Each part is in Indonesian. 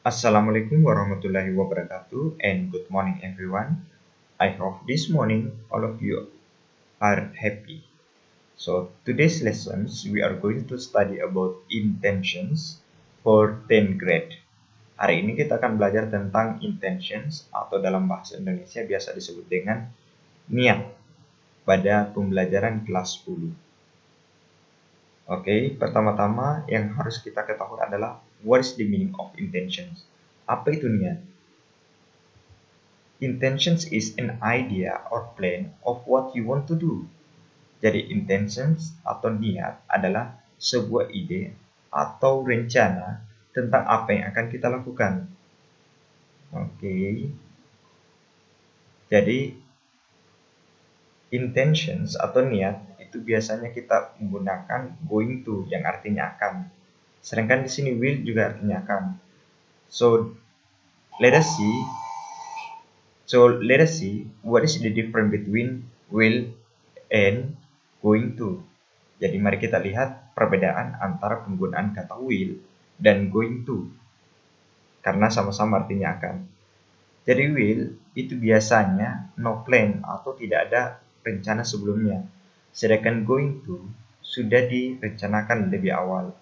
Assalamualaikum warahmatullahi wabarakatuh and good morning everyone. I hope this morning all of you are happy. So today's lessons we are going to study about intentions for 10th grade. Hari ini kita akan belajar tentang intentions atau dalam bahasa Indonesia biasa disebut dengan niat pada pembelajaran kelas 10. Oke, pertama-tama yang harus kita ketahui adalah what is the meaning of intentions? Apa itu niat? Intentions is an idea or plan of what you want to do. Jadi intentions atau niat adalah sebuah ide atau rencana tentang apa yang akan kita lakukan. Oke. Jadi intentions atau niat itu biasanya kita menggunakan going to yang artinya akan. Sedangkan di sini will juga artinya akan. So let us see what is the difference between will and going to. Jadi mari kita lihat perbedaan antara penggunaan kata will dan going to. Karena sama-sama artinya akan. Jadi will itu biasanya no plan atau tidak ada rencana sebelumnya. Sedangkan going to sudah direncanakan lebih awal.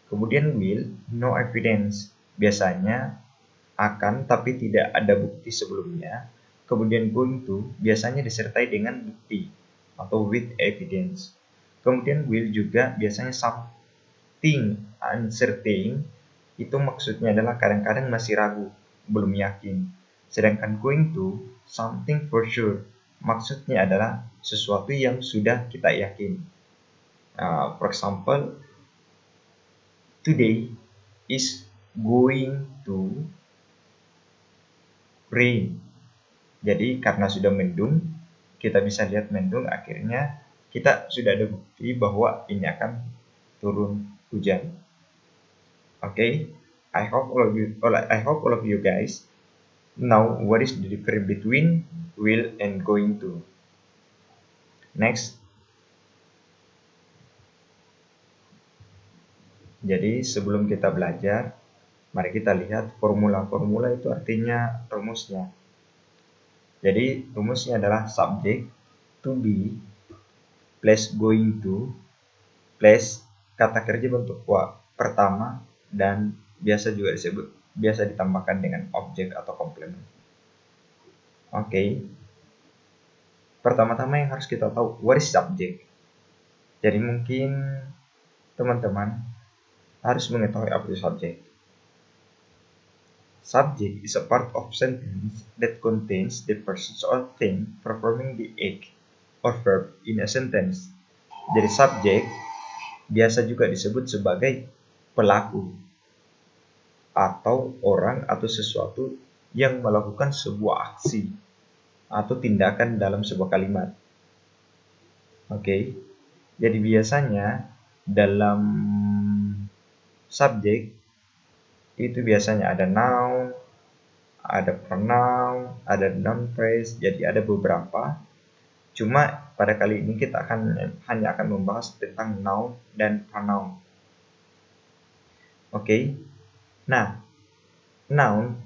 Kemudian will no evidence. Biasanya akan tapi tidak ada bukti sebelumnya. Kemudian going to biasanya disertai dengan bukti atau with evidence. Kemudian will juga biasanya something uncertain, itu maksudnya adalah kadang-kadang masih ragu, belum yakin. Sedangkan going to something for sure, maksudnya adalah sesuatu yang sudah kita yakin. For example, today is going to rain. Jadi karena sudah mendung, kita bisa lihat mendung, akhirnya kita sudah ada bukti bahwa ini akan turun hujan. Okay, I hope all of you guys know what is the difference between will and going to. Next. Jadi sebelum kita belajar, mari kita lihat formula. Formula itu artinya rumusnya. Jadi rumusnya adalah subject to be plus going to plus kata kerja bentuk pertama dan biasa ditambahkan dengan objek atau komplement. Oke. Pertama-tama yang harus kita tahu what is subject. Jadi mungkin teman-teman harus mengetahui apa itu subject. Subject is a part of sentence that contains the person or thing performing the act or verb in a sentence. Jadi subject biasa juga disebut sebagai pelaku atau orang atau sesuatu yang melakukan sebuah aksi atau tindakan dalam sebuah kalimat. Oke. Jadi biasanya dalam subjek itu biasanya ada noun, ada pronoun, ada noun phrase, jadi ada beberapa. Cuma pada kali ini kita hanya akan membahas tentang noun dan pronoun. Oke. Nah, noun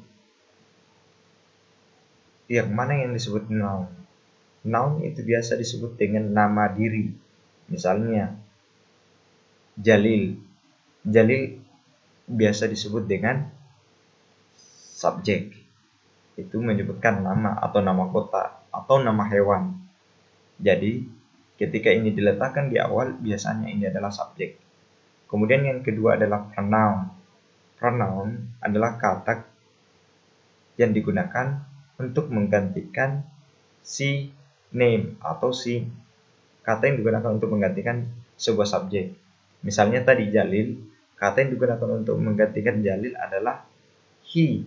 yang mana yang disebut noun? Noun itu biasa disebut dengan nama diri. Misalnya Jalil. Jalil biasa disebut dengan subjek. Itu menyebutkan nama atau nama kota atau nama hewan. Jadi ketika ini diletakkan di awal, biasanya ini adalah subjek. Kemudian yang kedua adalah pronoun. Pronoun adalah kata yang digunakan untuk menggantikan si name atau si kata yang digunakan untuk menggantikan sebuah subjek. Misalnya tadi Jalil, kata yang digunakan untuk menggantikan Jalil adalah he.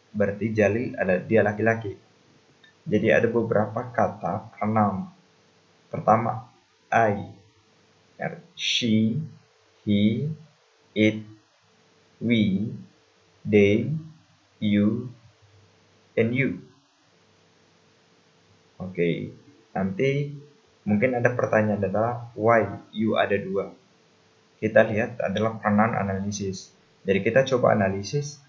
Berarti Jalil adalah dia laki-laki. Jadi ada beberapa kata pronoun. Pertama, I, she, he, it, we, they, you, and you. Oke, nanti mungkin ada pertanyaan adalah why you ada dua. Kita lihat adalah pronoun analisis. Jadi kita coba analisis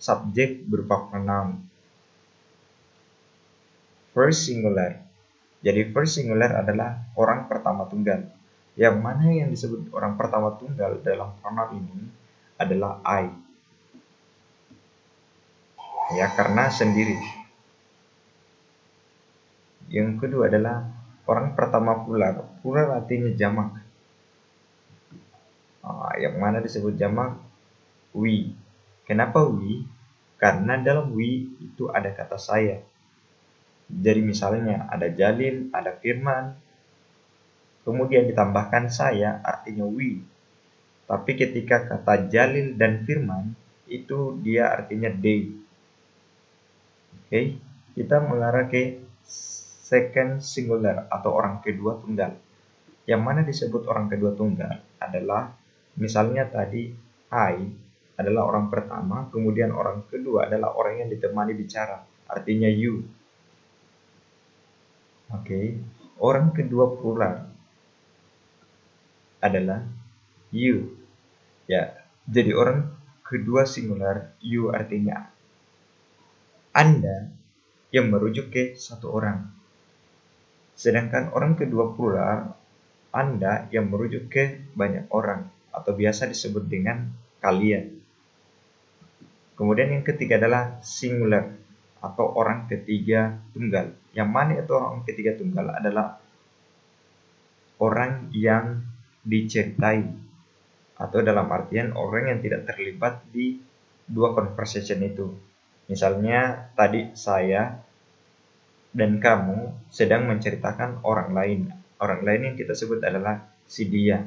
subjek berupa pronoun first singular. Jadi first singular adalah orang pertama tunggal. Yang mana yang disebut orang pertama tunggal dalam pronoun ini adalah I. Ya, karena sendiri. Yang kedua adalah orang pertama plural. Plural artinya jamak. Yang mana disebut jamak? We. Kenapa we? Karena dalam we itu ada kata saya. Jadi misalnya ada Jalil, ada Firman, kemudian ditambahkan saya, artinya we. Tapi ketika kata Jalil dan Firman, itu dia artinya they. Oke, kita mengarah ke second singular atau orang kedua tunggal. Yang mana disebut orang kedua tunggal adalah misalnya tadi I adalah orang pertama, kemudian orang kedua adalah orang yang ditemani bicara, artinya you. Oke, orang kedua plural adalah you. Ya, jadi orang kedua singular you artinya Anda yang merujuk ke satu orang. Sedangkan orang kedua plural Anda yang merujuk ke banyak orang atau biasa disebut dengan kalian. Kemudian yang ketiga adalah singular atau orang ketiga tunggal. Yang mana itu orang ketiga tunggal adalah orang yang diceritai atau dalam artian orang yang tidak terlibat di dua conversation itu. Misalnya tadi saya dan kamu sedang menceritakan orang lain. Orang lain yang kita sebut adalah si dia.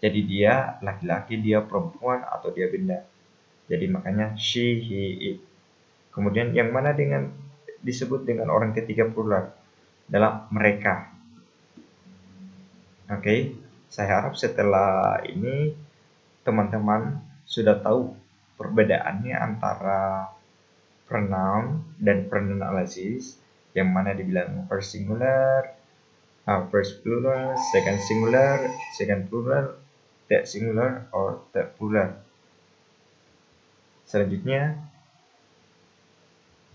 Jadi dia laki-laki, dia perempuan, atau dia benda. Jadi makanya she, he, it. Kemudian yang mana dengan disebut dengan orang ketiga plural adalah mereka. Oke, saya harap setelah ini teman-teman sudah tahu perbedaannya antara pronoun dan pronounalysis, yang mana dibilang first singular, first plural, second singular, second plural, third singular, or third plural. Selanjutnya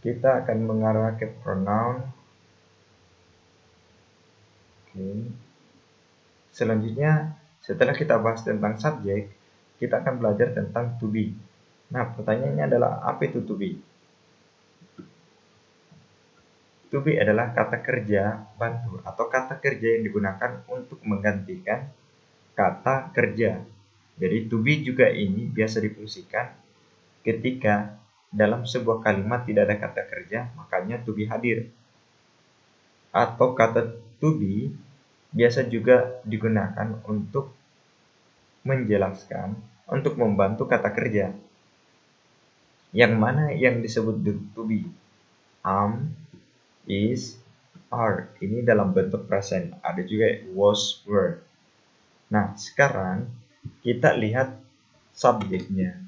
kita akan mengarah ke pronoun. Oke. Selanjutnya setelah kita bahas tentang subjek, kita akan belajar tentang to be. Nah, pertanyaannya adalah apa itu to be? To be adalah kata kerja bantu atau kata kerja yang digunakan untuk menggantikan kata kerja. Jadi to be juga ini biasa difungsikan ketika dalam sebuah kalimat tidak ada kata kerja, makanya to be hadir. Atau kata to be biasa juga digunakan untuk menjelaskan, untuk membantu kata kerja. Yang mana yang disebut to be? Am, is, are. Ini dalam bentuk present. Ada juga was, were. Nah, sekarang kita lihat subjeknya.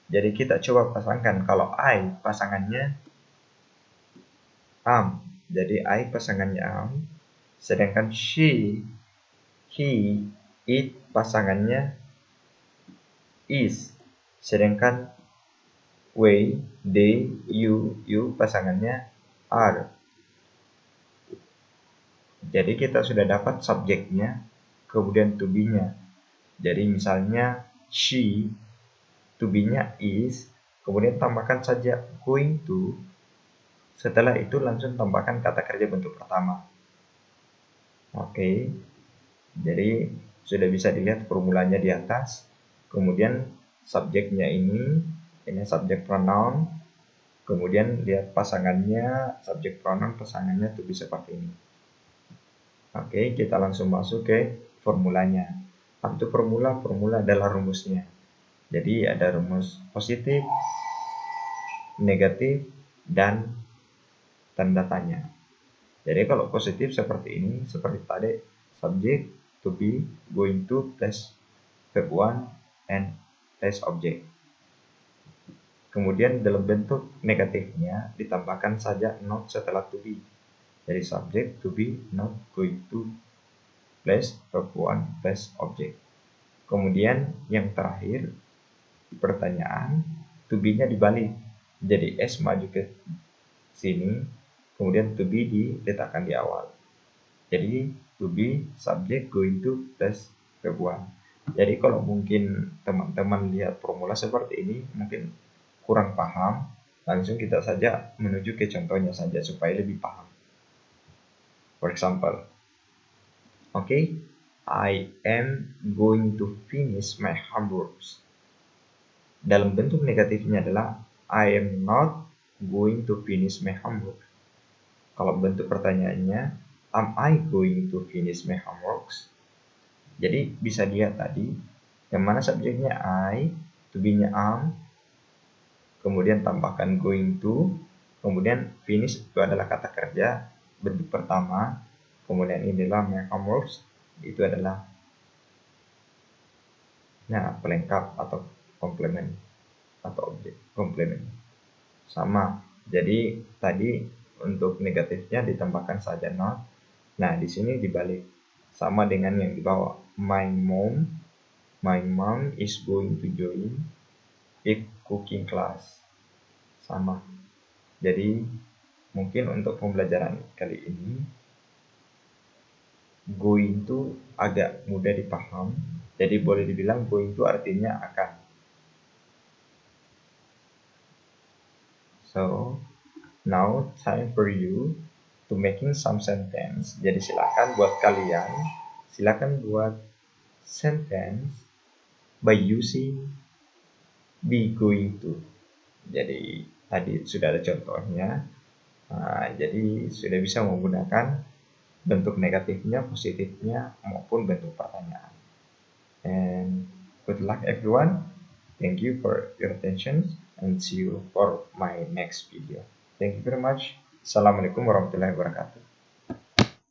Jadi kita coba pasangkan. Kalau I pasangannya am. Jadi I pasangannya am. Sedangkan she, he, it pasangannya is. Sedangkan we, they, you pasangannya are. Jadi kita sudah dapat subjeknya, kemudian to be-nya. Jadi misalnya she, to be-nya is, kemudian tambahkan saja going to. Setelah itu langsung tambahkan kata kerja bentuk pertama. Oke. Jadi sudah bisa dilihat formulanya di atas. Kemudian subjeknya ini subjek pronoun. Kemudian lihat pasangannya, subjek pronoun pasangannya to be seperti ini. Oke, kita langsung masuk ke formulanya. Apa itu formula? Formula adalah rumusnya. Jadi ada rumus positif, negatif, dan tanda tanya. Jadi kalau positif seperti ini, seperti tadi, subject, to be, going to, plus verb 1, and plus object. Kemudian dalam bentuk negatifnya ditambahkan saja not setelah to be. Jadi subject, to be, not, going to, plus verb 1 plus object. Kemudian yang terakhir pertanyaan, to be-nya dibalik. Jadi S maju ke sini, kemudian to be diletakkan di awal. Jadi to be subject going to plus verb 1. Jadi kalau mungkin teman-teman lihat formula seperti ini mungkin kurang paham, langsung kita saja menuju ke contohnya saja supaya lebih paham. For example, okay, I am going to finish my homeworks. Dalam bentuk negatifnya adalah I am not going to finish my homework. Kalau bentuk pertanyaannya, am I going to finish my homeworks? Jadi bisa lihat tadi, yang mana subjeknya I, to be-nya am, kemudian tambahkan going to, kemudian finish itu adalah kata kerja bentuk pertama, kemudian inilah my homeworks, itu adalah pelengkap atau komplement atau objek komplement. Sama. Jadi tadi untuk negatifnya ditambahkan saja not. Nah, di sini dibalik. Sama dengan yang di bawah. My mom is going to join a cooking class. Sama. Jadi mungkin untuk pembelajaran kali ini going to agak mudah dipaham. Jadi boleh dibilang going to artinya akan. So, now time for you to making some sentence. Jadi silakan buat sentence by using be going to. Jadi tadi sudah ada contohnya. Jadi sudah bisa menggunakan bentuk negatifnya, positifnya maupun bentuk pertanyaan. And good luck everyone. Thank you for your attention and see you for my next video. Thank you very much. Assalamualaikum warahmatullahi wabarakatuh.